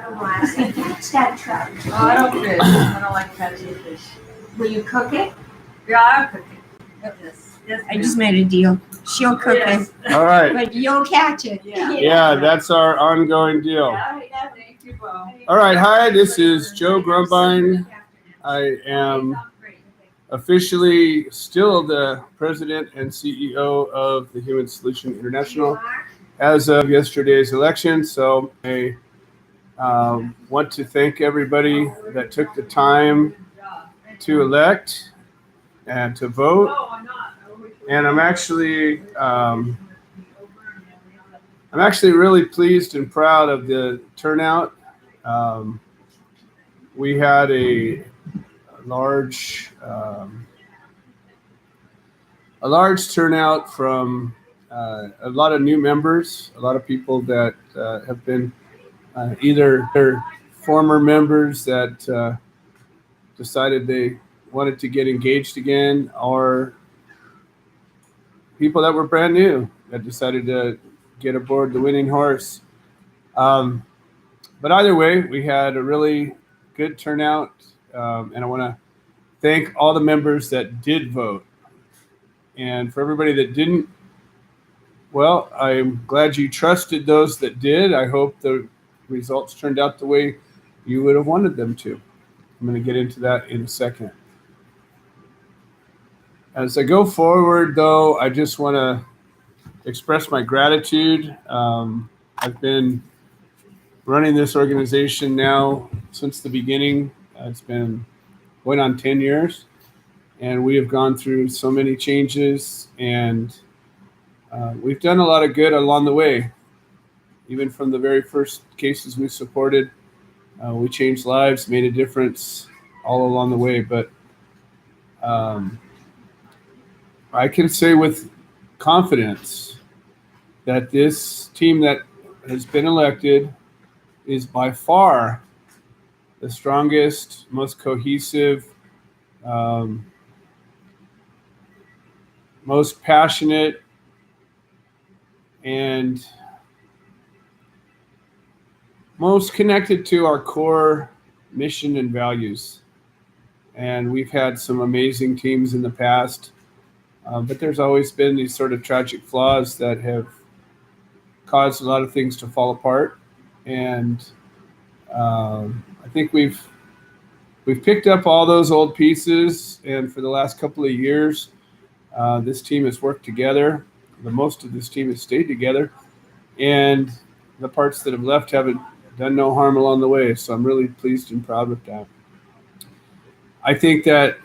I catch that trout. Oh, I don't fish. I don't like catching fish. Will you cook it? Yeah, I'll cook it. Yes. Yes. I just made a deal. She'll cook Yes. it, All right. but you'll catch it. Yeah, that's our ongoing deal. Yeah, thank you, Bo. All right. Hi, this is Joe Grumbine. I am officially still the president and CEO of the Human Solution International as of yesterday's election. So I want to thank everybody that took the time to elect and to vote. And I'm actually really pleased and proud of the turnout. We had a large turnout from a lot of new members, a lot of people that have been either former members that decided they wanted to get engaged again, or people that were brand new that decided to get aboard the winning horse. But either way, we had a really good turnout, and I want to thank all the members that did vote. And for everybody that didn't, well, I'm glad you trusted those that did. I hope the results turned out the way you would have wanted them to. I'm going to get into that in a second. As I go forward, though, I just want to express my gratitude. I've been running this organization now since the beginning. It's been going on 10 years, and we have gone through so many changes, and we've done a lot of good along the way. Even from the very first cases we supported, we changed lives, made a difference all along the way. But I can say with confidence that this team that has been elected is by far the strongest, most cohesive, most passionate, and most connected to our core mission and values. And we've had some amazing teams in the past, but there's always been these sort of tragic flaws that have caused a lot of things to fall apart. And I think we've picked up all those old pieces, and for the last couple of years, this team has worked together. The most of this team has stayed together, and the parts that have left haven't done no harm along the way. So I'm really pleased and proud with that. I think that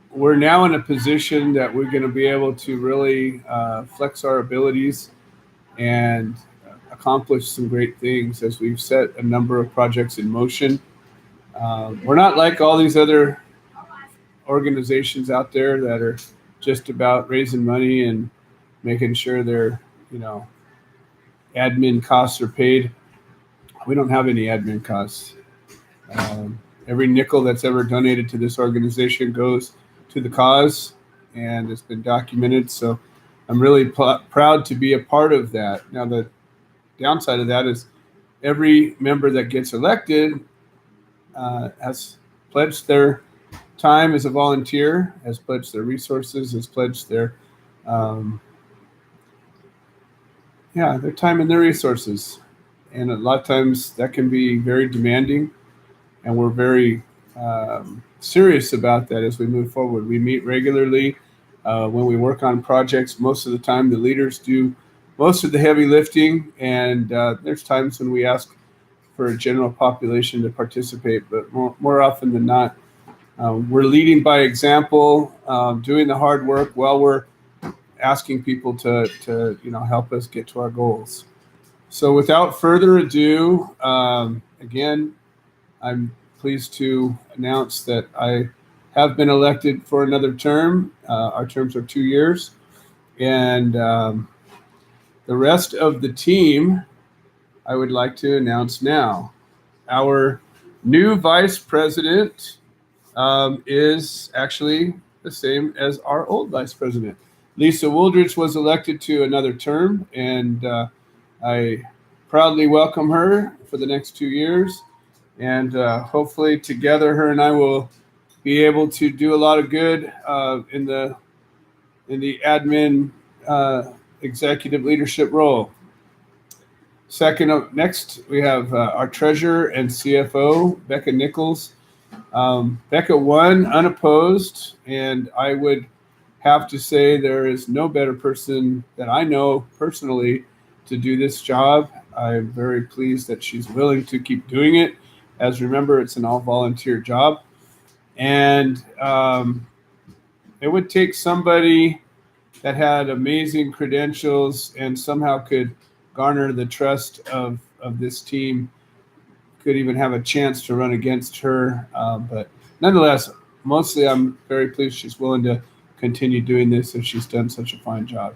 we're now in a position that we're going to be able to really flex our abilities and accomplish some great things as we've set a number of projects in motion. We're not like all these other organizations out there that are just about raising money and making sure their, admin costs are paid. We don't have any admin costs. Every nickel that's ever donated to this organization goes to the cause, and it's been documented. So I'm really proud to be a part of that. Now, the downside of that is every member that gets elected has pledged their time as a volunteer, has pledged their resources, has pledged their time and their resources. And a lot of times that can be very demanding, and we're very serious about that as we move forward. We meet regularly when we work on projects. Most of the time, the leaders do most of the heavy lifting, and there's times when we ask for a general population to participate, but more often than not, we're leading by example, doing the hard work while we're asking people to help us get to our goals. So without further ado, again, I'm pleased to announce that I have been elected for another term. Our terms are 2 years, and the rest of the team I would like to announce now. Our new vice president is actually the same as our old vice president. Lisa Wooldridge was elected to another term, and I proudly welcome her for the next 2 years. And hopefully together her and I will be able to do a lot of good in the admin executive leadership role. Second up, next we have our treasurer and CFO, Becca Nichols. Becca won unopposed, and I would have to say there is no better person that I know personally to do this job. I'm very pleased that she's willing to keep doing it. As remember, it's an all-volunteer job. And it would take somebody that had amazing credentials and somehow could garner the trust of this team, could even have a chance to run against her. But nonetheless, mostly I'm very pleased she's willing to continue doing this, and she's done such a fine job.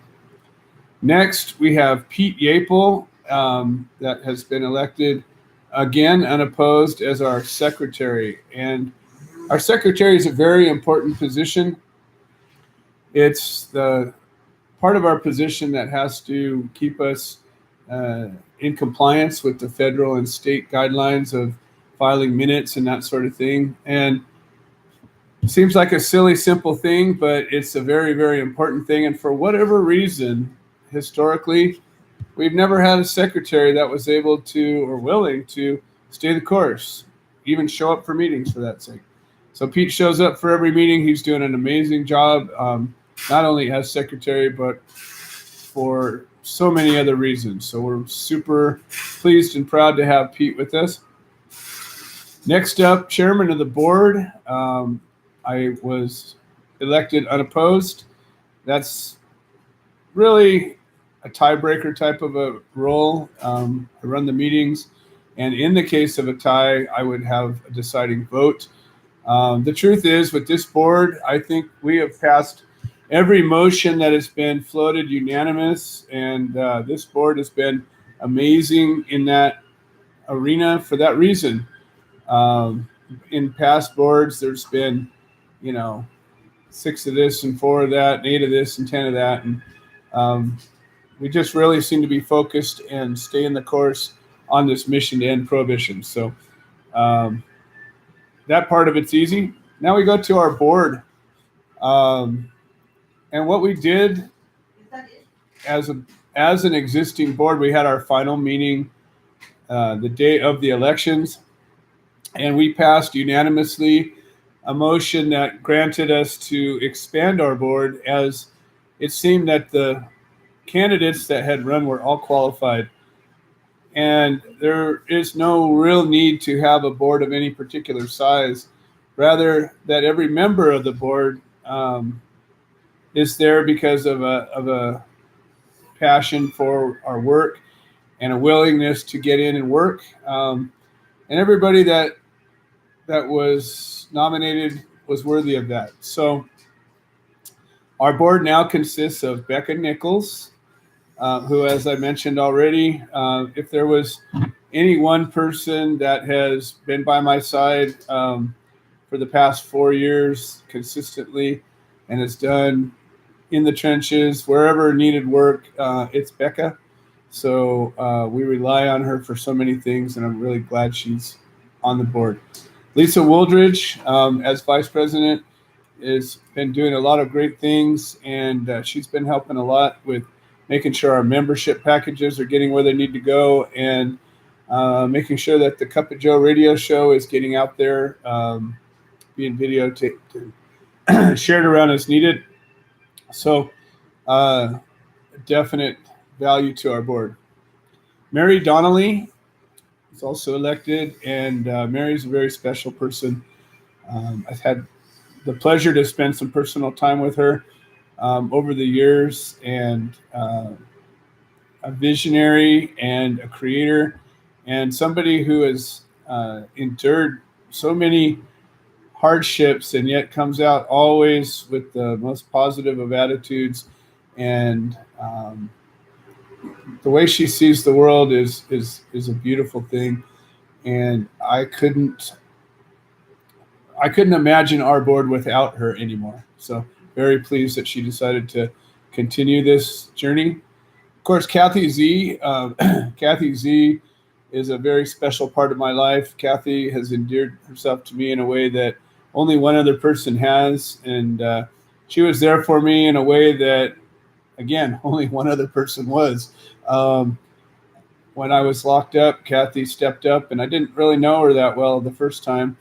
Next, we have Pete Yapel, that has been elected again unopposed as our secretary. And our secretary is a very important position. It's the part of our position that has to keep us in compliance with the federal and state guidelines of filing minutes and that sort of thing. And it seems like a silly, simple thing, but it's a very, very important thing. And for whatever reason, historically, we've never had a secretary that was able to or willing to stay the course, even show up for meetings for that sake. So Pete shows up for every meeting. He's doing an amazing job, not only as secretary, but for so many other reasons. So we're super pleased and proud to have Pete with us. Next up, chairman of the board. I was elected unopposed. That's really a tiebreaker type of a role. I run the meetings, and in the case of a tie, I would have a deciding vote. The truth is, with this board, I think we have passed every motion that has been floated unanimous, and this board has been amazing in that arena for that reason. In past boards, there's been, 6 of this and 4 of that, and 8 of this and 10 of that, and we just really seem to be focused and stay in the course on this mission to end prohibition. So that part of it's easy. Now we go to our board. And what we did as an existing board, we had our final meeting the day of the elections, and we passed unanimously a motion that granted us to expand our board, as it seemed that the candidates that had run were all qualified. And there is no real need to have a board of any particular size, rather that every member of the board is there because of a passion for our work and a willingness to get in and work. And everybody that was nominated was worthy of that. So our board now consists of Becca Nichols, who, as I mentioned already, if there was any one person that has been by my side for the past 4 years consistently and has done in the trenches, wherever needed work, it's Becca. So we rely on her for so many things, and I'm really glad she's on the board. Lisa Wooldridge, as vice president, has been doing a lot of great things, and she's been helping a lot with making sure our membership packages are getting where they need to go, and making sure that the Cup of Joe radio show is getting out there, being videotaped and shared around as needed. So definite value to our board. Mary Donnelly is also elected, and Mary's a very special person. I've had the pleasure to spend some personal time with her over the years, and a visionary and a creator, and somebody who has endured so many hardships and yet comes out always with the most positive of attitudes, and the way she sees the world is a beautiful thing. And I couldn't imagine our board without her anymore. So very pleased that she decided to continue this journey. Of course, Kathy Z. Kathy Z is a very special part of my life. Kathy has endeared herself to me in a way that only one other person has, and she was there for me in a way that, again, only one other person was. When I was locked up, Kathy stepped up, and I didn't really know her that well the first time,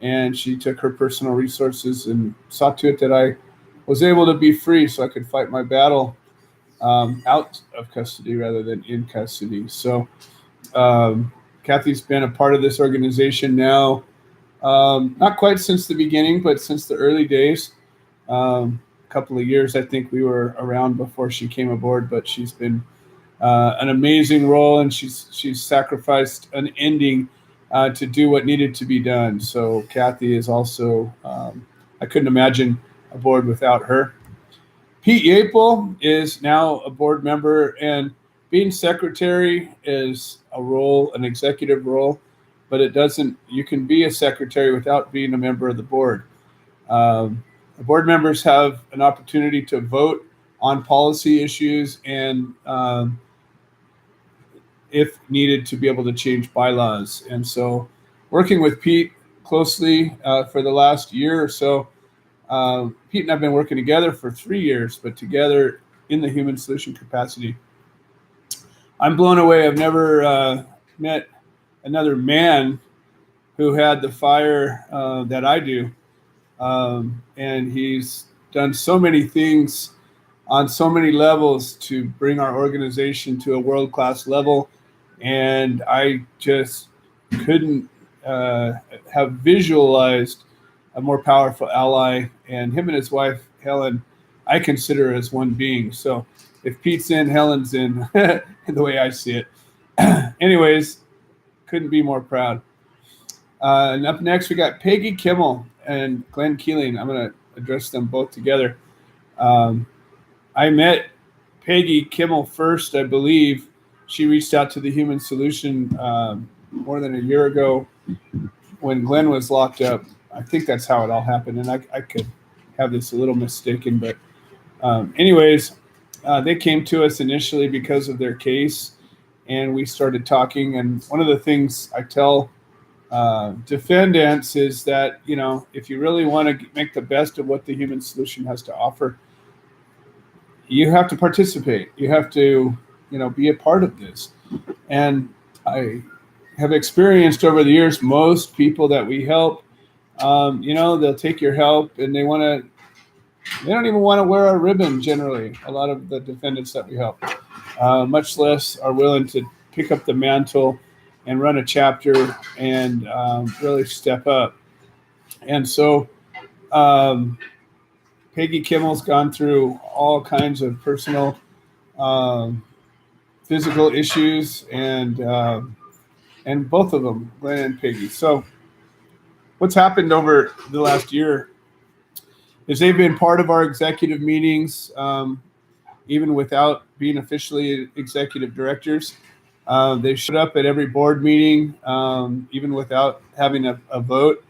and she took her personal resources and saw to it that I was able to be free so I could fight my battle out of custody rather than in custody. So Kathy's been a part of this organization now, not quite since the beginning, but since the early days. A couple of years, I think we were around before she came aboard, but she's been an amazing role, and she's sacrificed an ending to do what needed to be done. So Kathy is also, I couldn't imagine a board without her. Pete Yapel is now a board member, and being secretary is a role, an executive role, but it doesn't, you can be a secretary without being a member of the board. The board members have an opportunity to vote on policy issues and, if needed, to be able to change bylaws. And so working with Pete closely for the last year or so, Pete and I have been working together for 3 years, but together in the human solution capacity. I'm blown away. I've never met another man who had the fire that I do. And he's done so many things on so many levels to bring our organization to a world-class level. And I just couldn't have visualized a more powerful ally. And him and his wife, Helen, I consider as one being. So if Pete's in, Helen's in, the way I see it. Anyways, couldn't be more proud. And up next, we got Peggy Kimmel and Glenn Keeling. I'm going to address them both together. I met Peggy Kimmel first, I believe. She reached out to the Human Solution more than a year ago when Glenn was locked up. I think that's how it all happened, and I could have this a little mistaken. But anyways, they came to us initially because of their case, and we started talking. And one of the things I tell defendants is that, you know, if you really want to make the best of what the Human Solution has to offer, you have to participate. You have to, you know, be a part of this. And I have experienced over the years, most people that we help, you know, they'll take your help and they don't even want to wear a ribbon generally. A lot of the defendants that we help, much less are willing to pick up the mantle and run a chapter and really step up. And so Peggy Kimmel's gone through all kinds of personal, physical issues, and both of them, Glenn and Peggy. So what's happened over the last year is they've been part of our executive meetings, even without being officially executive directors. They showed up at every board meeting, even without having a vote.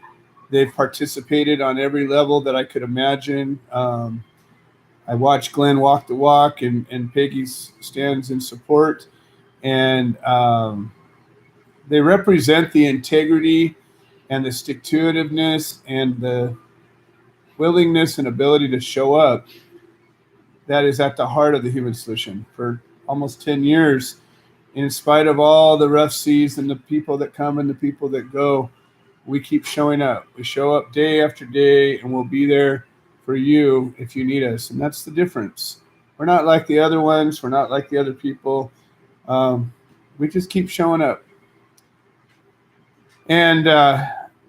They've participated on every level that I could imagine. I watched Glenn walk the walk, and Peggy stands in support. And they represent the integrity and the stick-to-itiveness and the willingness and ability to show up that is at the heart of the Human Solution. For almost 10 years, in spite of all the rough seas and the people that come and the people that go, we keep showing up. We show up day after day, and we'll be there for you if you need us. And that's the difference. We're not like the other ones. We're not like the other people. We just keep showing up. And,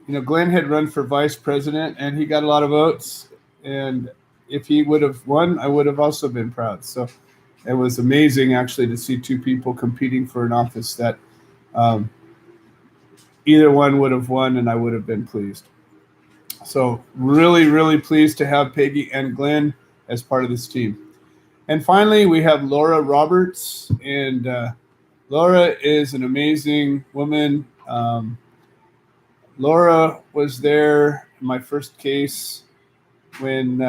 you know, Glenn had run for vice president, and he got a lot of votes. And if he would have won, I would have also been proud. So it was amazing, actually, to see two people competing for an office that either one would have won, and I would have been pleased. So really, really pleased to have Peggy and Glenn as part of this team. And finally, we have Laura Roberts. And Laura is an amazing woman. Laura was there in my first case when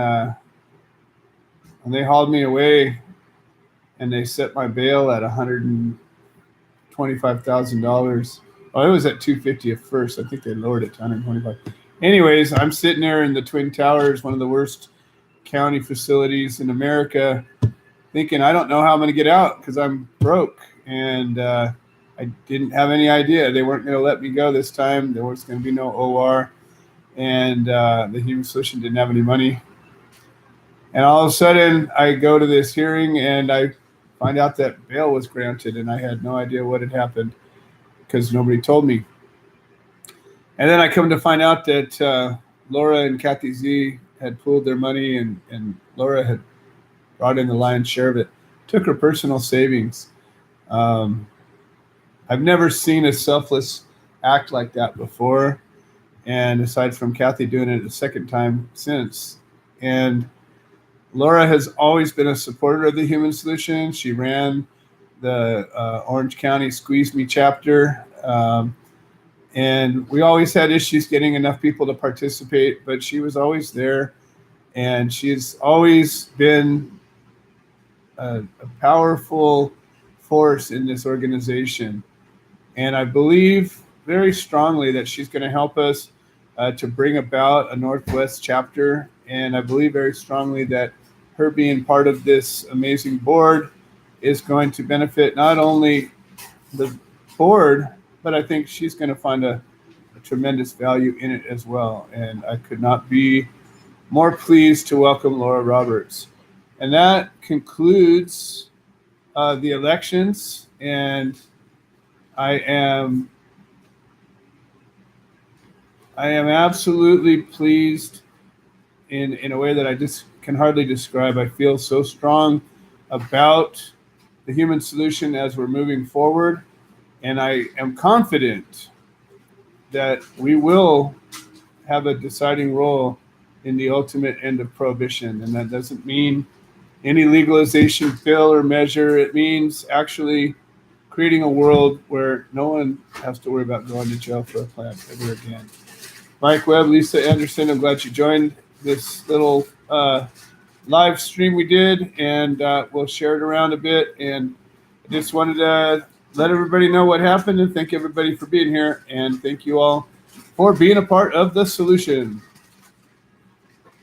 they hauled me away. and they set my bail at $125,000. Oh, it was at $250 at first. I think they lowered it to $125. Anyways, I'm sitting there in the Twin Towers, one of the worst county facilities in America, thinking I don't know how I'm going to get out because I'm broke. And I didn't have any idea. They weren't going to let me go this time. There was going to be no OR. And the Human Solution didn't have any money. And all of a sudden, I go to this hearing and I find out that bail was granted. And I had no idea what had happened because nobody told me. And then I come to find out that Laura and THSi had pooled their money, and Laura had brought in the lion's share of it, took her personal savings. I've never seen a selfless act like that before. And aside from Kathy doing it a second time since. And Laura has always been a supporter of the Human Solution. She ran the Orange County Squeeze Me chapter. And we always had issues getting enough people to participate, but she was always there. And she's always been a powerful force in this organization. And I believe very strongly that she's going to help us to bring about a Northwest chapter. And I believe very strongly that her being part of this amazing board is going to benefit not only the board, but I think she's going to find a tremendous value in it as well. And I could not be more pleased to welcome Laura Roberts. And that concludes the elections. And I am absolutely pleased in a way that I just can hardly describe. I feel so strong about the Human Solution as we're moving forward. And I am confident that we will have a deciding role in the ultimate end of prohibition. And that doesn't mean any legalization bill or measure. It means actually creating a world where no one has to worry about going to jail for a plant ever again. Mike Webb, Lisa Anderson, I'm glad you joined this little live stream we did, and we'll share it around a bit. And I just wanted to let everybody know what happened and thank everybody for being here. And thank you all for being a part of the solution.